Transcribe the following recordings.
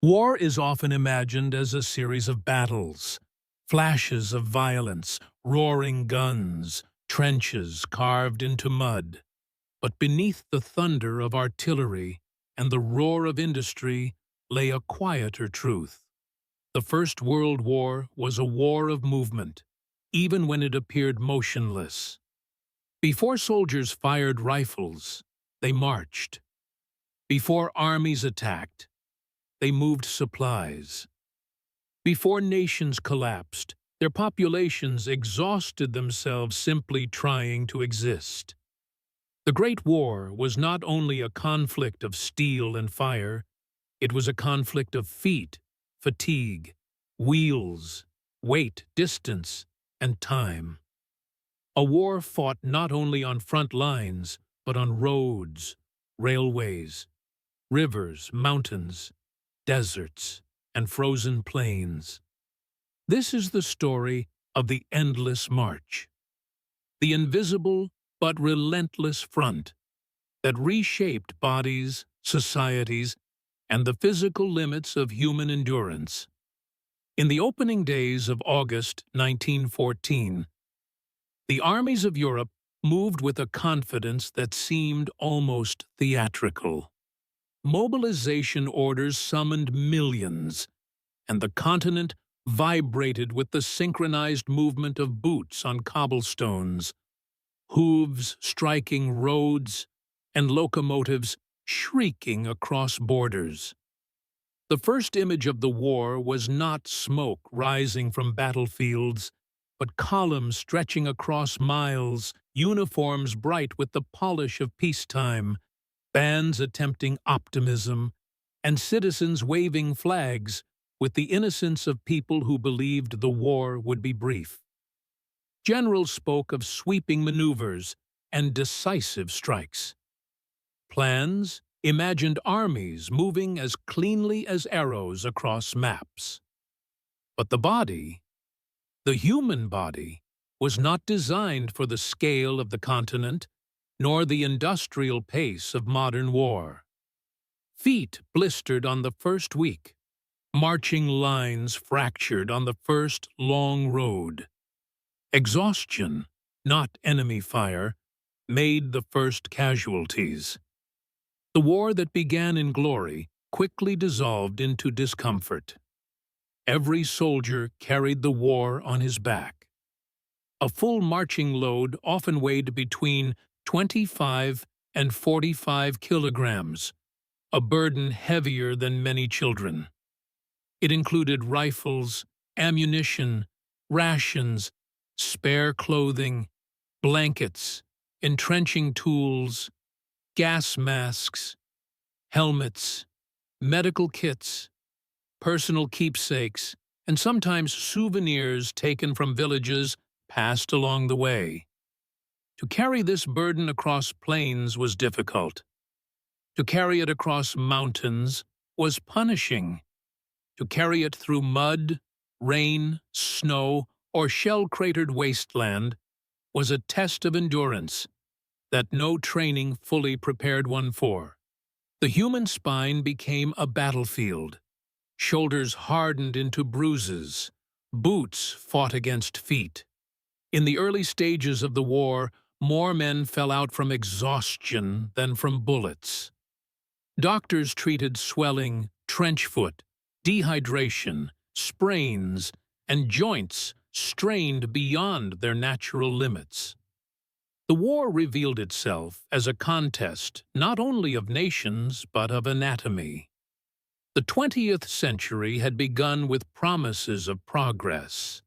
War is often imagined as a series of battles, flashes of violence, roaring guns, trenches carved into mud. But beneath the thunder of artillery and the roar of industry lay a quieter truth. The First World War was a war of movement, even when it appeared motionless. Before soldiers fired rifles, they marched. Before armies attacked, they moved supplies. Before nations collapsed, their populations exhausted themselves simply trying to exist. The Great War was not only a conflict of steel and fire, it was a conflict of feet, fatigue, wheels, weight, distance, and time. A war fought not only on front lines, but on roads, railways, rivers, mountains, deserts, and frozen plains. This is the story of the endless march, the invisible but relentless front that reshaped bodies, societies, and the physical limits of human endurance. In the opening days of August 1914, the armies of Europe moved with a confidence that seemed almost theatrical. Mobilization orders summoned millions, and the continent vibrated with the synchronized movement of boots on cobblestones, hooves striking roads, and locomotives shrieking across borders. The first image of the war was not smoke rising from battlefields, but columns stretching across miles, uniforms bright with the polish of peacetime, bands attempting optimism, and citizens waving flags with the innocence of people who believed the war would be brief. Generals spoke of sweeping maneuvers and decisive strikes. Plans imagined armies moving as cleanly as arrows across maps. But the human body, was not designed for the scale of the continent, nor the industrial pace of modern war. Feet blistered on the first week, marching lines fractured on the first long road. Exhaustion, not enemy fire, made the first casualties. The war that began in glory quickly dissolved into discomfort. Every soldier carried the war on his back. A full marching load often weighed between 25 and 45 kilograms, a burden heavier than many children. It included rifles, ammunition, rations, spare clothing, blankets, entrenching tools, gas masks, helmets, medical kits, personal keepsakes, and sometimes souvenirs taken from villages passed along the way. To carry this burden across plains was difficult. To carry it across mountains was punishing. To carry it through mud, rain, snow, or shell-cratered wasteland was a test of endurance that no training fully prepared one for. The human spine became a battlefield. Shoulders hardened into bruises. Boots fought against feet. In the early stages of the war, more men fell out from exhaustion than from bullets. Doctors treated swelling, trench foot, dehydration, sprains, and joints strained beyond their natural limits. The war revealed itself as a contest not only of nations but of anatomy. The 20th century had begun with promises of progress,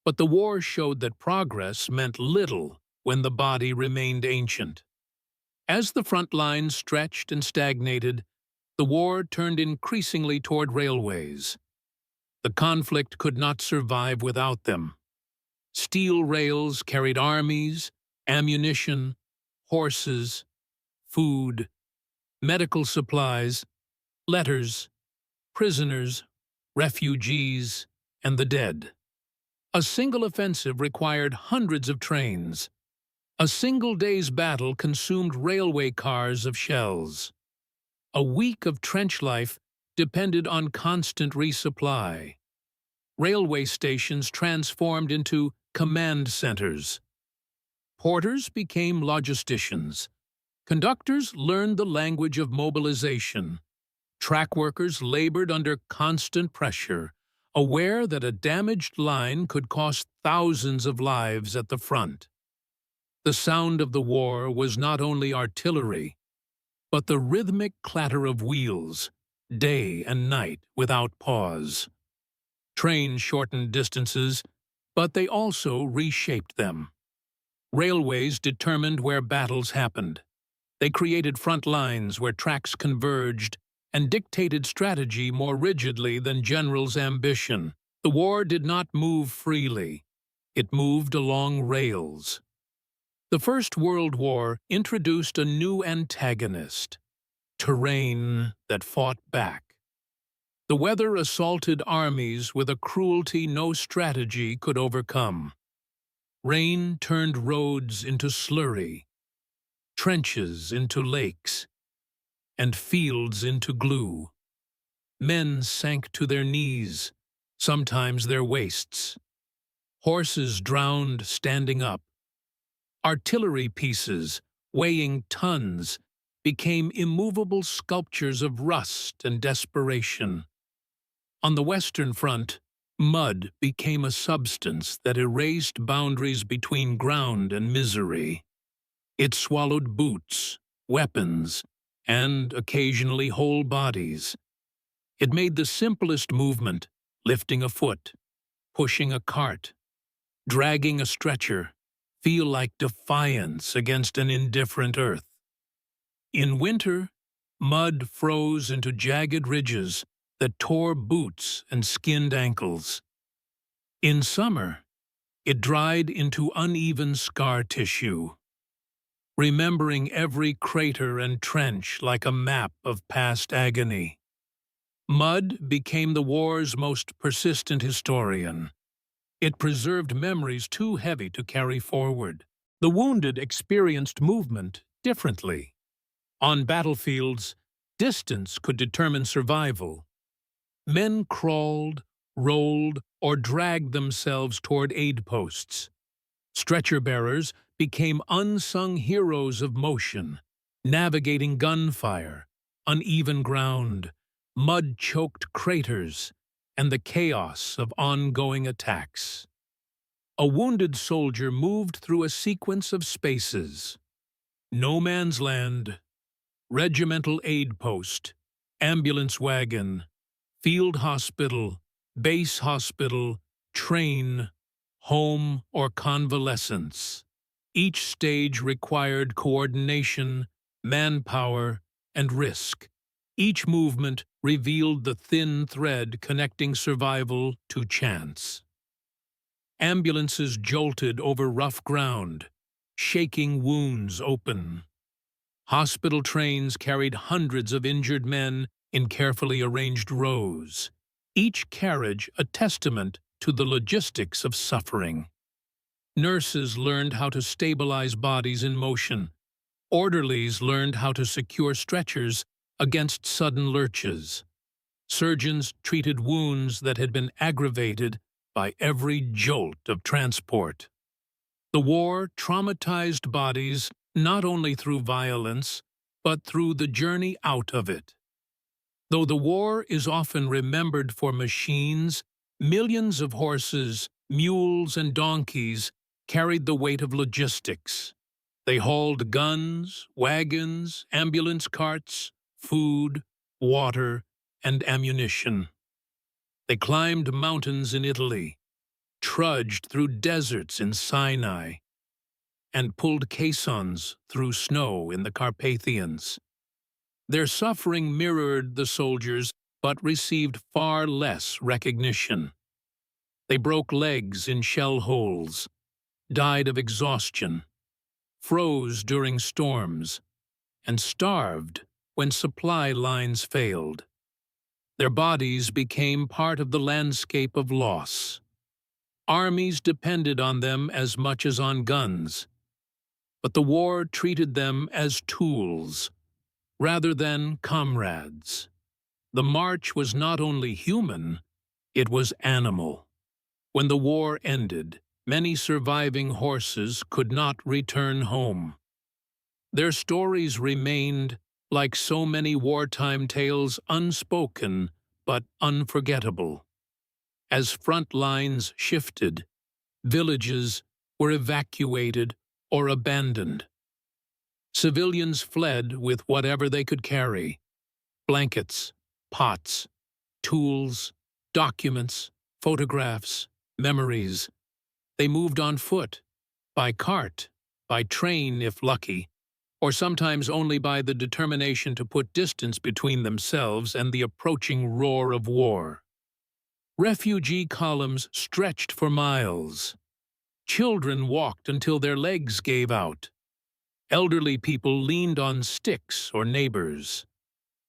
but the war showed that progress meant little when the body remained ancient. As the front lines stretched and stagnated, the war turned increasingly toward railways. The conflict could not survive without them. Steel rails carried armies, ammunition, horses, food, medical supplies, letters, prisoners, refugees, and the dead. A single offensive required hundreds of trains. A single day's battle consumed railway cars of shells. A week of trench life depended on constant resupply. Railway stations transformed into command centers. Porters became logisticians. Conductors learned the language of mobilization. Track workers labored under constant pressure, aware that a damaged line could cost thousands of lives at the front. The sound of the war was not only artillery, but the rhythmic clatter of wheels, day and night without pause. Trains shortened distances, but they also reshaped them. Railways determined where battles happened. They created front lines where tracks converged and dictated strategy more rigidly than generals' ambition. The war did not move freely. It moved along rails. The First World War introduced a new antagonist, terrain that fought back. The weather assaulted armies with a cruelty no strategy could overcome. Rain turned roads into slurry, trenches into lakes, and fields into glue. Men sank to their knees, sometimes their waists. Horses drowned standing up. Artillery pieces, weighing tons, became immovable sculptures of rust and desperation. On the Western Front, mud became a substance that erased boundaries between ground and misery. It swallowed boots, weapons, and occasionally whole bodies. It made the simplest movement, lifting a foot, pushing a cart, dragging a stretcher, feel like defiance against an indifferent earth. In winter, mud froze into jagged ridges that tore boots and skinned ankles. In summer, it dried into uneven scar tissue, remembering every crater and trench like a map of past agony. Mud became the war's most persistent historian. It preserved memories too heavy to carry forward. The wounded experienced movement differently. On battlefields, distance could determine survival. Men crawled, rolled, or dragged themselves toward aid posts. Stretcher-bearers became unsung heroes of motion, navigating gunfire, uneven ground, mud-choked craters, and the chaos of ongoing attacks. A wounded soldier moved through a sequence of spaces: no man's land, regimental aid post, ambulance wagon, field hospital, base hospital, train, home, or convalescence. Each stage required coordination, manpower, and risk. Each movement revealed the thin thread connecting survival to chance. Ambulances jolted over rough ground, shaking wounds open. Hospital trains carried hundreds of injured men in carefully arranged rows, each carriage a testament to the logistics of suffering. Nurses learned how to stabilize bodies in motion. Orderlies learned how to secure stretchers against sudden lurches. Surgeons treated wounds that had been aggravated by every jolt of transport. The war traumatized bodies not only through violence, but through the journey out of it. Though the war is often remembered for machines, millions of horses, mules, and donkeys carried the weight of logistics. They hauled guns, wagons, ambulance carts, food, water, and ammunition. They climbed mountains in Italy, trudged through deserts in Sinai, and pulled caissons through snow in the Carpathians. Their suffering mirrored the soldiers, but received far less recognition. They broke legs in shell holes, died of exhaustion, froze during storms, and starved when supply lines failed. Their bodies became part of the landscape of loss. Armies depended on them as much as on guns, but the war treated them as tools rather than comrades. The march was not only human, it was animal. When the war ended, many surviving horses could not return home. Their stories remained, like so many wartime tales, unspoken but unforgettable. As front lines shifted, villages were evacuated or abandoned. Civilians fled with whatever they could carry: blankets, pots, tools, documents, photographs, memories. They moved on foot, by cart, by train if lucky, or sometimes only by the determination to put distance between themselves and the approaching roar of war. Refugee columns stretched for miles. Children walked until their legs gave out. Elderly people leaned on sticks or neighbors.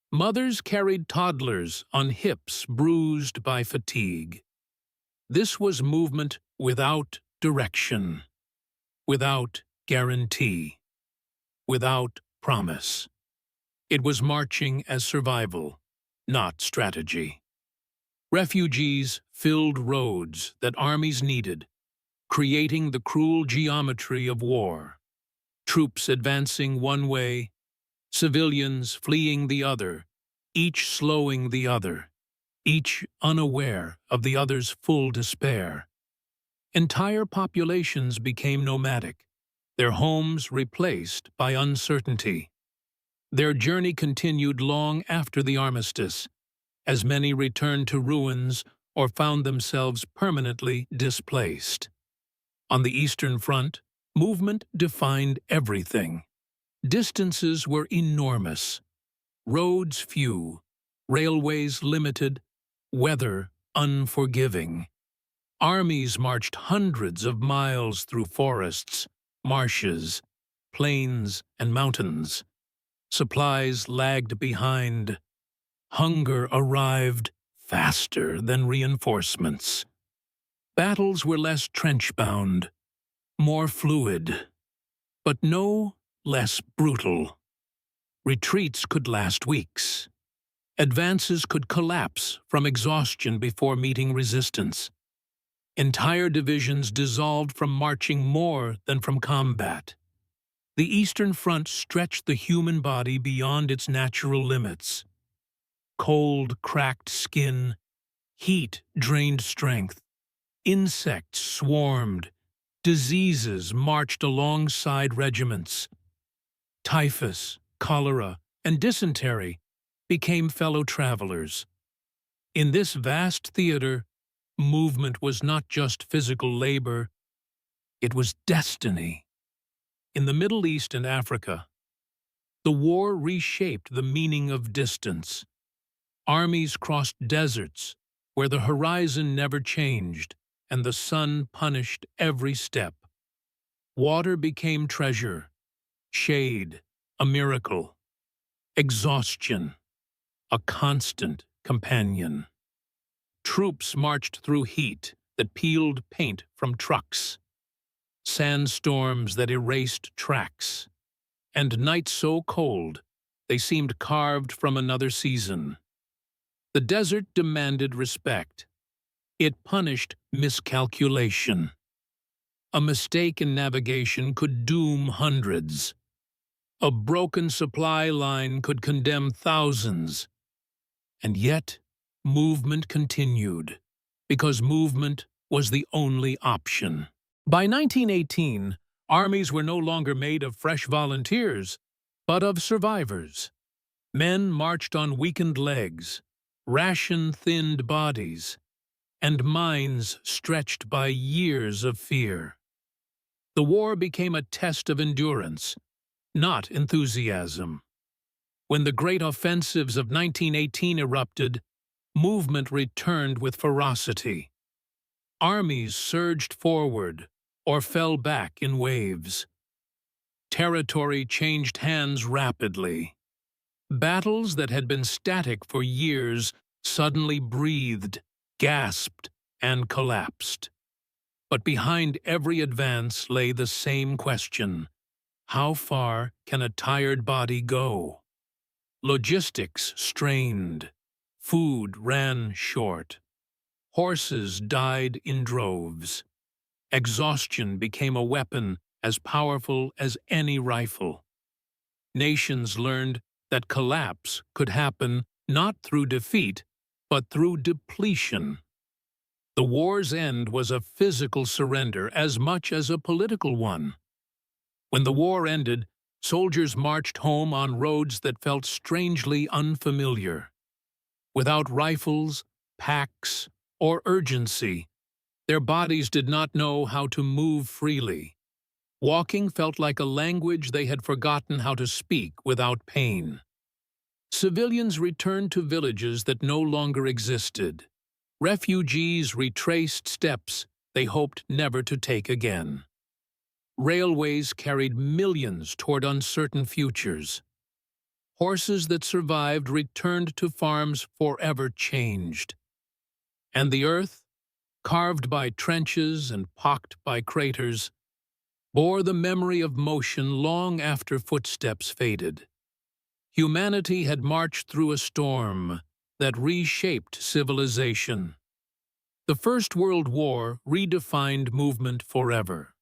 Mothers carried toddlers on hips bruised by fatigue. This was movement without direction, without guarantee, without promise. It was marching as survival, not strategy. Refugees filled roads that armies needed, creating the cruel geometry of war. Troops advancing one way, civilians fleeing the other, each slowing the other, each unaware of the other's full despair. Entire populations became nomadic, their homes replaced by uncertainty. Their journey continued long after the armistice, as many returned to ruins or found themselves permanently displaced. On the Eastern Front, movement defined everything. Distances were enormous, roads few, railways limited, weather unforgiving. Armies marched hundreds of miles through forests, marshes, plains, and mountains. Supplies lagged behind. Hunger arrived faster than reinforcements. Battles were less trench-bound, more fluid, but no less brutal. Retreats could last weeks. Advances could collapse from exhaustion before meeting resistance. Entire divisions dissolved from marching more than from combat. The Eastern Front stretched the human body beyond its natural limits. Cold cracked skin, heat drained strength, insects swarmed, diseases marched alongside regiments. Typhus, cholera, and dysentery became fellow travelers. In this vast theater, movement was not just physical labor, it was destiny. In the Middle East and Africa, the war reshaped the meaning of distance. Armies crossed deserts where the horizon never changed and the sun punished every step. Water became treasure, shade a miracle, exhaustion a constant companion. Troops marched through heat that peeled paint from trucks, sandstorms that erased tracks, and nights so cold they seemed carved from another season. The desert demanded respect. It punished miscalculation. A mistake in navigation could doom hundreds. A broken supply line could condemn thousands. And yet, movement continued, because movement was the only option. By 1918, armies were no longer made of fresh volunteers, but of survivors. Men marched on weakened legs, ration-thinned bodies, and minds stretched by years of fear. The war became a test of endurance, not enthusiasm. When the great offensives of 1918 erupted, movement returned with ferocity. Armies surged forward or fell back in waves. Territory changed hands rapidly. Battles that had been static for years suddenly breathed, gasped, and collapsed. But behind every advance lay the same question: how far can a tired body go? Logistics strained, Food ran short. Horses died in droves. Exhaustion became a weapon as powerful as any rifle. Nations learned that collapse could happen not through defeat, but through depletion. The war's end was a physical surrender as much as a political one. When the war ended, soldiers marched home on roads that felt strangely unfamiliar. Without rifles, packs, or urgency, their bodies did not know how to move freely. Walking felt like a language they had forgotten how to speak without pain. Civilians returned to villages that no longer existed. Refugees retraced steps they hoped never to take again. Railways carried millions toward uncertain futures. Horses that survived returned to farms forever changed. And the earth, carved by trenches and pocked by craters, bore the memory of motion long after footsteps faded. Humanity had marched through a storm that reshaped civilization. The First World War redefined movement forever.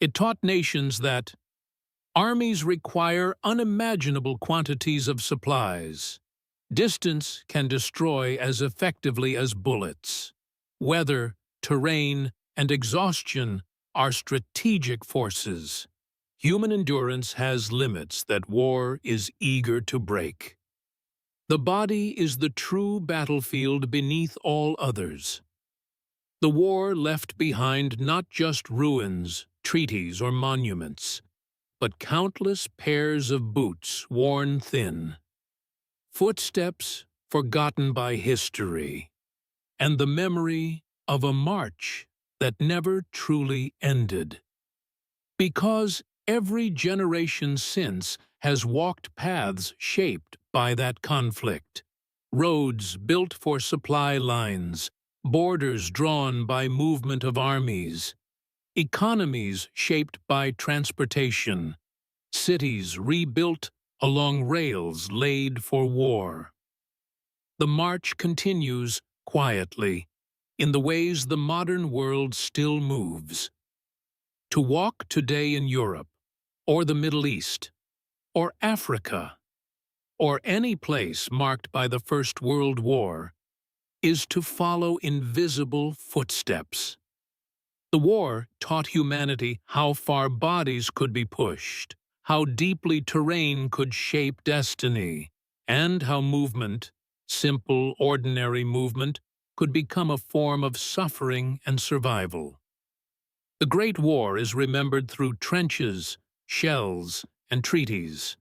It taught nations that armies require unimaginable quantities of supplies. Distance can destroy as effectively as bullets. Weather, terrain, and exhaustion are strategic forces. Human endurance has limits that war is eager to break. The body is the true battlefield beneath all others. The war left behind not just ruins, treaties, or monuments, but countless pairs of boots worn thin, footsteps forgotten by history, and the memory of a march that never truly ended. Because every generation since has walked paths shaped by that conflict, roads built for supply lines, borders drawn by movement of armies, economies shaped by transportation, cities rebuilt along rails laid for war. The march continues quietly, in the ways the modern world still moves. To walk today in Europe, or the Middle East, or Africa, or any place marked by the First World War, is to follow invisible footsteps. The war taught humanity how far bodies could be pushed, how deeply terrain could shape destiny, and how movement, simple, ordinary movement, could become a form of suffering and survival. The Great War is remembered through trenches, shells, and treaties.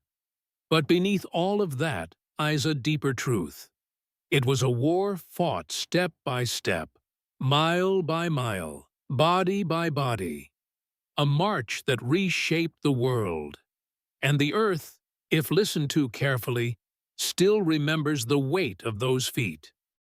But beneath all of that lies a deeper truth. It was a war fought step by step, mile by mile, body by body. A march that reshaped the world. And the earth, if listened to carefully, still remembers the weight of those feet.